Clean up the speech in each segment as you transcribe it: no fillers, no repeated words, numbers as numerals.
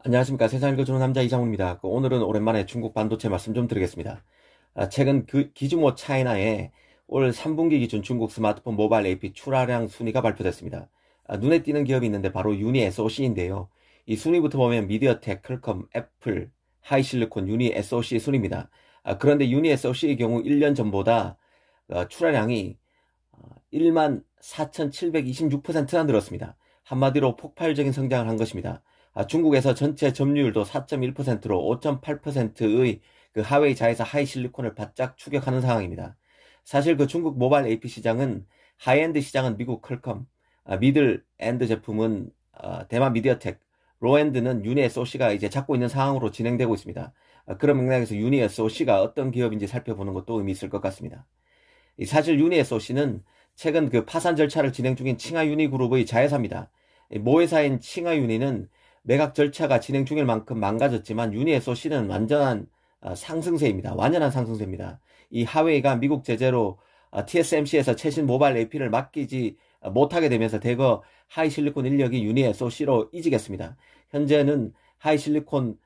안녕하십니까. 세상 읽어주는 남자 이상훈입니다. 오늘은 오랜만에 중국 반도체 말씀 좀 드리겠습니다. 최근 기즈모 차이나의 올 3분기 기준 중국 스마트폰 모바일 AP 출하량 순위가 발표됐습니다. 눈에 띄는 기업이 있는데 바로 유니 SOC인데요. 이 순위부터 보면 미디어텍, 퀄컴, 애플, 하이실리콘, 유니 SOC 순위입니다. 그런데 유니 SOC의 경우 1년 전보다 출하량이 14,726%나 늘었습니다. 한마디로 폭발적인 성장을 한 것입니다. 중국에서 전체 점유율도 4.1%로 5.8%의 그 하웨이 자회사 하이실리콘을 바짝 추격하는 상황입니다. 사실 그 중국 모바일 AP 시장은 하이엔드 시장은 미국 퀄컴, 미들 엔드 제품은 대만 미디어텍, 로엔드는 유니 SOC가 이제 잡고 있는 상황으로 진행되고 있습니다. 그런 맥락에서 유니 SOC가 어떤 기업인지 살펴보는 것도 의미 있을 것 같습니다. 사실 유니 SOC는 최근 그 파산 절차를 진행 중인 칭하유니그룹의 자회사입니다. 모회사인 칭하유니는 매각 절차가 진행 중일 만큼 망가졌지만 유니 SOC는 완전한 상승세입니다. 완연한 상승세입니다. 이 하웨이가 미국 제재로 TSMC에서 최신 모바일 AP를 맡기지 못하게 되면서 대거 하이실리콘 인력이 유니 SOC로 이직했습니다. 현재는 하이실리콘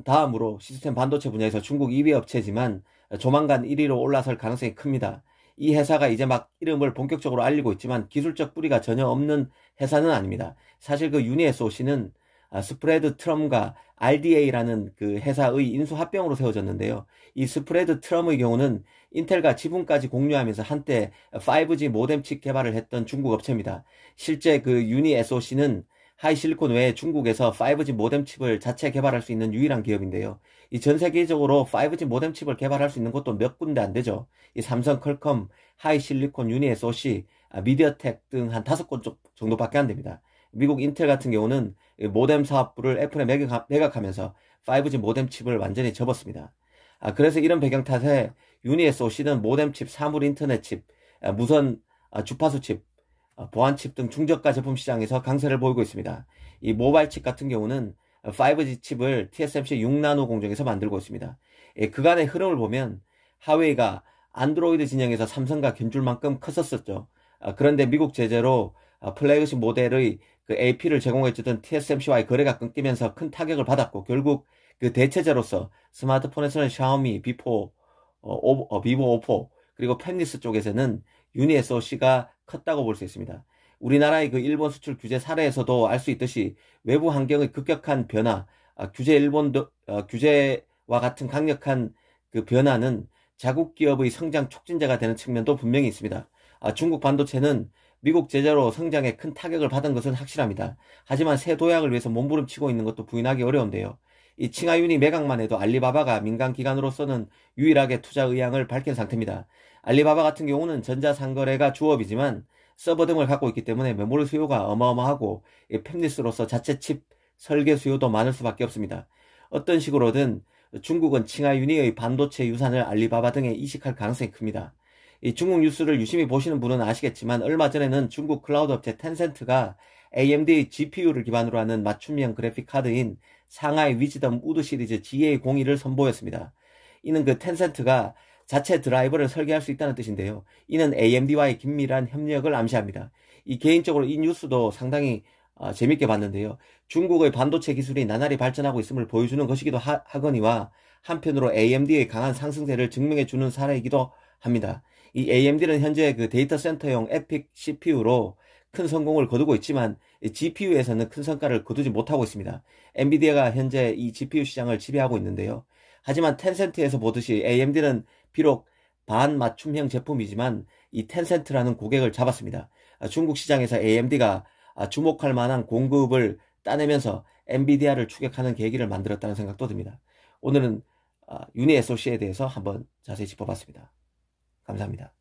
다음으로 시스템 반도체 분야에서 중국 2위 업체지만 조만간 1위로 올라설 가능성이 큽니다. 이 회사가 이제 막 이름을 본격적으로 알리고 있지만 기술적 뿌리가 전혀 없는 회사는 아닙니다. 사실 그 유니 SOC는 스프레드 트럼과 RDA라는 그 회사의 인수 합병으로 세워졌는데요. 이 스프레드 트럼의 경우는 인텔과 지분까지 공유하면서 한때 5G 모뎀 칩 개발을 했던 중국 업체입니다. 실제 그 유니 SOC는 하이실리콘 외에 중국에서 5G 모뎀 칩을 자체 개발할 수 있는 유일한 기업인데요. 이 전 세계적으로 5G 모뎀 칩을 개발할 수 있는 곳도 몇 군데 안 되죠. 이 삼성, 퀄컴, 하이실리콘, 유니 SOC, 미디어텍 등 한 5곳 정도밖에 안 됩니다. 미국 인텔 같은 경우는 모뎀 사업부를 애플에 매각하면서 5G 모뎀 칩을 완전히 접었습니다. 그래서 이런 배경 탓에 유니 SOC는 모뎀 칩, 사물 인터넷 칩, 무선 주파수 칩, 보안 칩 등 중저가 제품 시장에서 강세를 보이고 있습니다. 이 모바일 칩 같은 경우는 5G 칩을 TSMC 6나노 공정에서 만들고 있습니다. 그간의 흐름을 보면 하웨이가 안드로이드 진영에서 삼성과 견줄 만큼 컸었죠. 그런데 미국 제재로 플래그십 모델의 그 AP를 제공해주던 TSMC와의 거래가 끊기면서 큰 타격을 받았고 결국 그 대체제로서 스마트폰에서는 샤오미, 비포, 비보, 오포 그리고 펜리스 쪽에서는 유니 SOC가 컸다고 볼 수 있습니다. 우리나라의 그 일본 수출 규제 사례에서도 알 수 있듯이 외부 환경의 급격한 변화, 규제와 같은 강력한 그 변화는 자국 기업의 성장 촉진제가 되는 측면도 분명히 있습니다. 중국 반도체는 미국 제재로 성장에 큰 타격을 받은 것은 확실합니다. 하지만 새 도약을 위해서 몸부림치고 있는 것도 부인하기 어려운데요. 이 칭하윤이 매각만 해도 알리바바가 민간 기관으로서는 유일하게 투자 의향을 밝힌 상태입니다. 알리바바 같은 경우는 전자상거래가 주업이지만 서버 등을 갖고 있기 때문에 메모리 수요가 어마어마하고 팹리스로서 자체 칩 설계 수요도 많을 수밖에 없습니다. 어떤 식으로든 중국은 칭하윤이의 반도체 유산을 알리바바 등에 이식할 가능성이 큽니다. 이 중국 뉴스를 유심히 보시는 분은 아시겠지만 얼마 전에는 중국 클라우드 업체 텐센트가 AMD GPU를 기반으로 하는 맞춤형 그래픽 카드인 상하이 위즈덤 우드 시리즈 GA01을 선보였습니다. 이는 그 텐센트가 자체 드라이버를 설계할 수 있다는 뜻인데요. 이는 AMD와의 긴밀한 협력을 암시합니다. 개인적으로 이 뉴스도 상당히 재밌게 봤는데요. 중국의 반도체 기술이 나날이 발전하고 있음을 보여주는 것이기도 하거니와 한편으로 AMD의 강한 상승세를 증명해주는 사례이기도 합니다. 이 AMD는 현재 그 데이터 센터용 에픽 CPU로 큰 성공을 거두고 있지만 GPU에서는 큰 성과를 거두지 못하고 있습니다. 엔비디아가 현재 이 GPU 시장을 지배하고 있는데요. 하지만 텐센트에서 보듯이 AMD는 비록 반맞춤형 제품이지만 이 텐센트라는 고객을 잡았습니다. 중국 시장에서 AMD가 주목할 만한 공급을 따내면서 엔비디아를 추격하는 계기를 만들었다는 생각도 듭니다. 오늘은 유니 SOC에 대해서 한번 자세히 짚어봤습니다. 감사합니다.